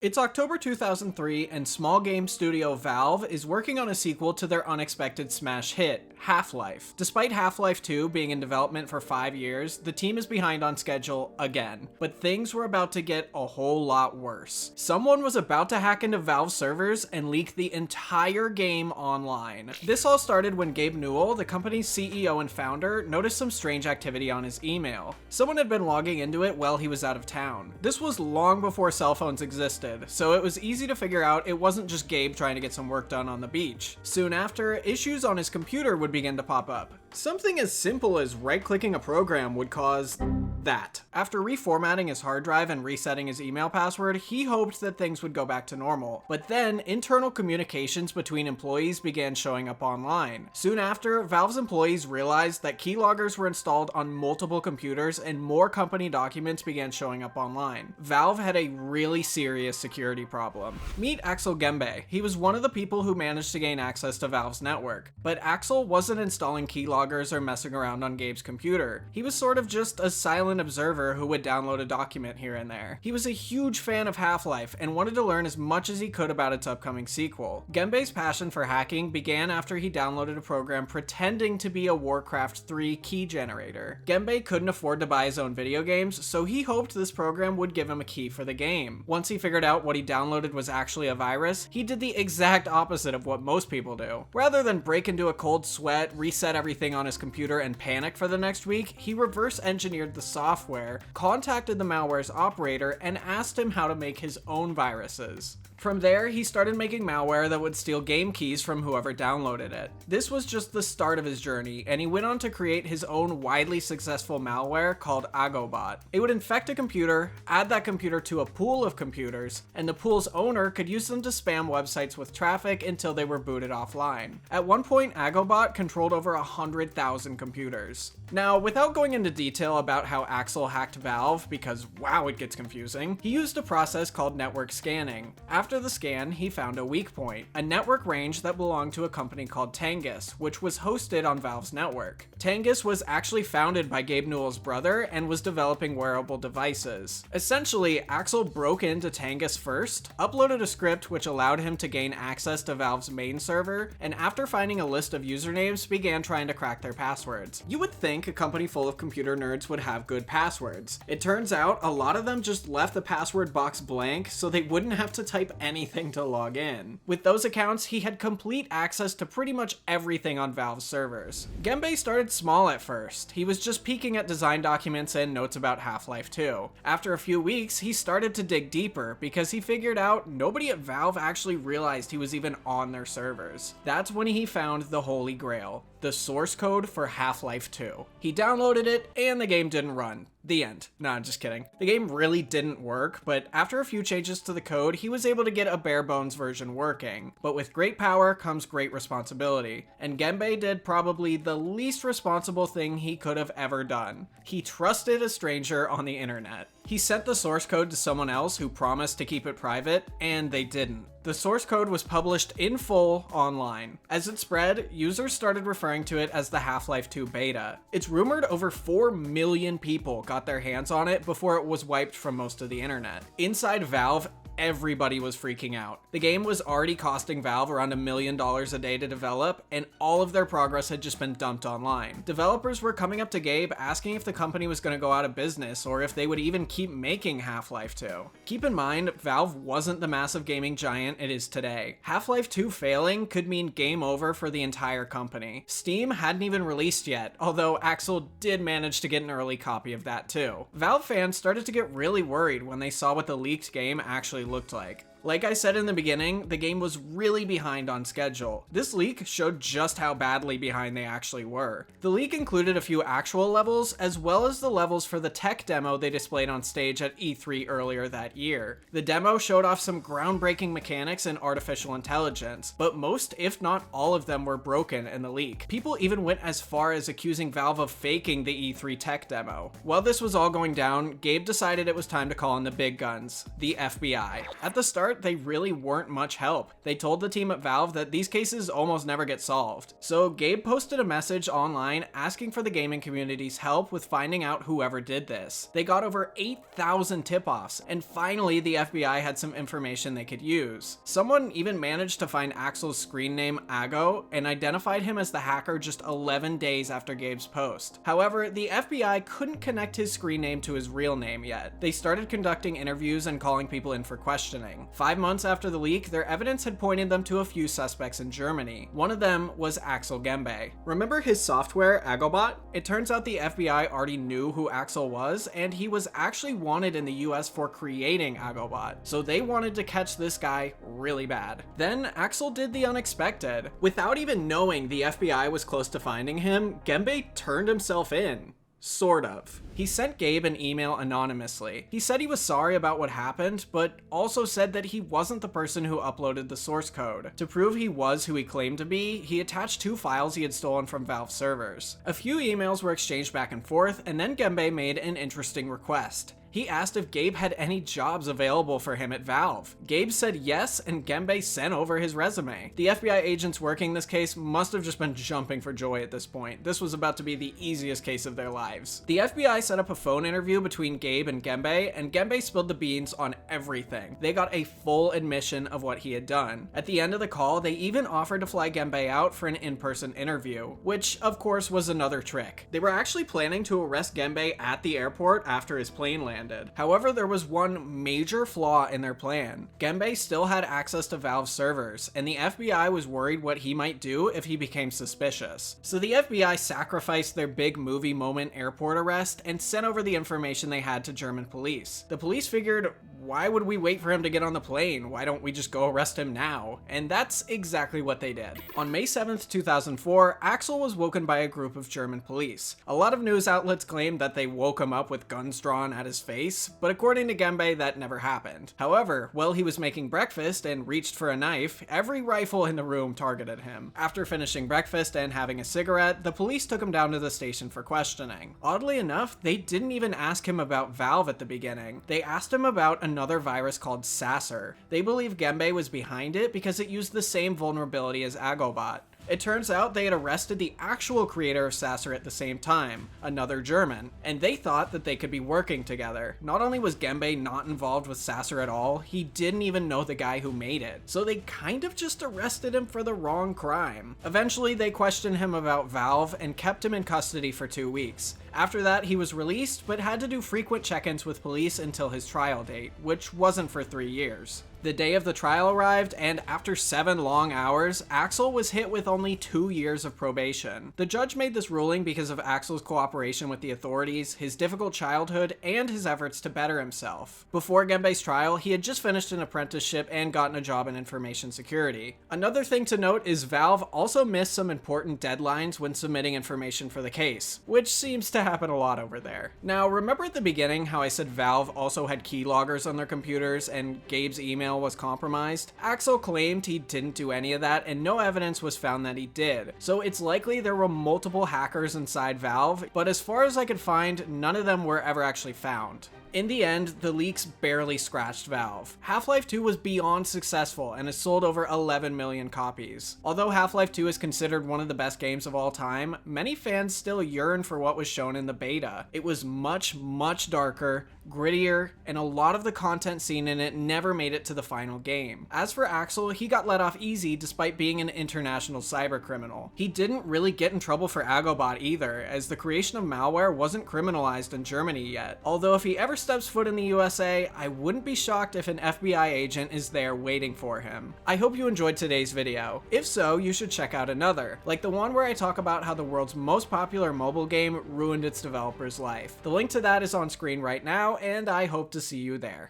It's October 2003, and small game studio Valve is working on a sequel to their unexpected smash hit, Half-Life. Despite Half-Life 2 being in development for 5 years, the team is behind on schedule again. But things were about to get a whole lot worse. Someone was about to hack into Valve servers and leak the entire game online. This all started when Gabe Newell, the company's CEO and founder, noticed some strange activity on his email. Someone had been logging into it while he was out of town. This was long before cell phones existed, so it was easy to figure out it wasn't just Gabe trying to get some work done on the beach. Soon after, issues on his computer would begin to pop up. Something as simple as right-clicking a program would cause that. After reformatting his hard drive and resetting his email password, he hoped that things would go back to normal. But then, internal communications between employees began showing up online. Soon after, Valve's employees realized that keyloggers were installed on multiple computers and more company documents began showing up online. Valve had a really serious security problem. Meet Axel Gembe. He was one of the people who managed to gain access to Valve's network. But Axel wasn't installing keyloggers or messing around on Gabe's computer. He was sort of just a silent observer who would download a document here and there. He was a huge fan of Half-Life and wanted to learn as much as he could about its upcoming sequel. Gembe's passion for hacking began after he downloaded a program pretending to be a Warcraft 3 key generator. Gembe couldn't afford to buy his own video games, so he hoped this program would give him a key for the game. Once he figured out what he downloaded was actually a virus, he did the exact opposite of what most people do. Rather than break into a cold sweat, reset everything on his computer, and panic for the next week, he reverse engineered the software, contacted the malware's operator, and asked him how to make his own viruses. From there, he started making malware that would steal game keys from whoever downloaded it. This was just the start of his journey, and he went on to create his own widely successful malware called Agobot. It would infect a computer, add that computer to a pool of computers, and the pool's owner could use them to spam websites with traffic until they were booted offline. At one point, Agobot controlled over 100,000 computers. Now, without going into detail about how Axel hacked Valve, because wow, it gets confusing, he used a process called network scanning. After the scan, he found a weak point, a network range that belonged to a company called Tangus, which was hosted on Valve's network. Tangus was actually founded by Gabe Newell's brother and was developing wearable devices. Essentially, Axel broke into Tangus first, uploaded a script which allowed him to gain access to Valve's main server, and after finding a list of usernames, began trying to crack their passwords. You would think a company full of computer nerds would have good passwords. It turns out a lot of them just left the password box blank so they wouldn't have to type anything to log in. With those accounts, he had complete access to pretty much everything on Valve's servers. Gembe started small at first. He was just peeking at design documents and notes about Half-Life 2. After a few weeks, he started to dig deeper because he figured out nobody at Valve actually realized he was even on their servers. That's when he found the Holy Grail, the source code for Half-Life 2. He downloaded it, and the game didn't run. The end. Nah, just kidding. The game really didn't work, but after a few changes to the code, he was able to get a bare bones version working. But with great power comes great responsibility, and Gembe did probably the least responsible thing he could have ever done. He trusted a stranger on the internet. He sent the source code to someone else who promised to keep it private, and they didn't. The source code was published in full online. As it spread, users started referring to it as the Half-Life 2 beta. It's rumored over 4 million people got their hands on it before it was wiped from most of the internet. Inside Valve, everybody was freaking out. The game was already costing Valve around $1 million a day to develop, and all of their progress had just been dumped online. Developers were coming up to Gabe asking if the company was going to go out of business or if they would even keep making Half-Life 2. Keep in mind, Valve wasn't the massive gaming giant it is today. Half-Life 2 failing could mean game over for the entire company. Steam hadn't even released yet, although Axel did manage to get an early copy of that too. Valve fans started to get really worried when they saw what the leaked game actually looked like. Like I said in the beginning, the game was really behind on schedule. This leak showed just how badly behind they actually were. The leak included a few actual levels, as well as the levels for the tech demo they displayed on stage at E3 earlier that year. The demo showed off some groundbreaking mechanics and artificial intelligence, but most, if not all of them, were broken in the leak. People even went as far as accusing Valve of faking the E3 tech demo. While this was all going down, Gabe decided it was time to call in the big guns, the FBI. At the start, start, they really weren't much help. They told the team at Valve that these cases almost never get solved. So Gabe posted a message online asking for the gaming community's help with finding out whoever did this. They got over 8,000 tip-offs, and finally the FBI had some information they could use. Someone even managed to find Axel's screen name Ago and identified him as the hacker just 11 days after Gabe's post. However, the FBI couldn't connect his screen name to his real name yet. They started conducting interviews and calling people in for questioning. 5 months after the leak, their evidence had pointed them to a few suspects in Germany. One of them was Axel Gembe. Remember his software, Agobot? It turns out the FBI already knew who Axel was, and he was actually wanted in the US for creating Agobot, so they wanted to catch this guy really bad. Then Axel did the unexpected. Without even knowing the FBI was close to finding him, Gembe turned himself in. Sort of. He sent Gabe an email anonymously. He said he was sorry about what happened, but also said that he wasn't the person who uploaded the source code. To prove he was who he claimed to be, he attached 2 files he had stolen from Valve servers. A few emails were exchanged back and forth, and then Gembe made an interesting request. He asked if Gabe had any jobs available for him at Valve. Gabe said yes, and Gembe sent over his resume. The FBI agents working this case must have just been jumping for joy at this point. This was about to be the easiest case of their lives. The FBI set up a phone interview between Gabe and Gembe spilled the beans on everything. They got a full admission of what he had done. At the end of the call, they even offered to fly Gembe out for an in-person interview, which of course was another trick. They were actually planning to arrest Gembe at the airport after his plane landed. However, there was one major flaw in their plan. Gembe still had access to Valve servers, and the FBI was worried what he might do if he became suspicious. So the FBI sacrificed their big movie moment airport arrest and sent over the information they had to German police. The police figured, why would we wait for him to get on the plane? Why don't we just go arrest him now? And that's exactly what they did. On May 7th, 2004, Axel was woken by a group of German police. A lot of news outlets claimed that they woke him up with guns drawn at his face, but according to Gembe, that never happened. However, while he was making breakfast and reached for a knife, every rifle in the room targeted him. After finishing breakfast and having a cigarette, the police took him down to the station for questioning. Oddly enough, they didn't even ask him about Valve at the beginning. They asked him about another virus called Sasser. They believe Gembe was behind it because it used the same vulnerability as Agobot. It turns out they had arrested the actual creator of Sasser at the same time, another German, and they thought that they could be working together. Not only was Gembe not involved with Sasser at all, he didn't even know the guy who made it, so they kind of just arrested him for the wrong crime. Eventually, they questioned him about Valve and kept him in custody for 2 weeks. After that, he was released, but had to do frequent check-ins with police until his trial date, which wasn't for 3 years. The day of the trial arrived, and after 7 long hours, Axel was hit with only 2 years of probation. The judge made this ruling because of Axel's cooperation with the authorities, his difficult childhood, and his efforts to better himself. Before Gembe's trial, he had just finished an apprenticeship and gotten a job in information security. Another thing to note is Valve also missed some important deadlines when submitting information for the case, which seems to happen a lot over there. Now, remember at the beginning how I said Valve also had keyloggers on their computers and Gabe's email was compromised? Axel claimed he didn't do any of that, and no evidence was found that he did. So it's likely there were multiple hackers inside Valve, but as far as I could find, none of them were ever actually found. In the end, the leaks barely scratched Valve. Half-Life 2 was beyond successful and has sold over 11 million copies. Although Half-Life 2 is considered one of the best games of all time, many fans still yearn for what was shown in the beta. It was much, much darker, grittier, and a lot of the content seen in it never made it to the final game. As for Axel, he got let off easy despite being an international cybercriminal. He didn't really get in trouble for Agobot either, as the creation of malware wasn't criminalized in Germany yet. Although if he ever steps foot in the USA, I wouldn't be shocked if an FBI agent is there waiting for him. I hope you enjoyed today's video. If so, you should check out another, like the one where I talk about how the world's most popular mobile game ruined its developer's life. The link to that is on screen right now, and I hope to see you there.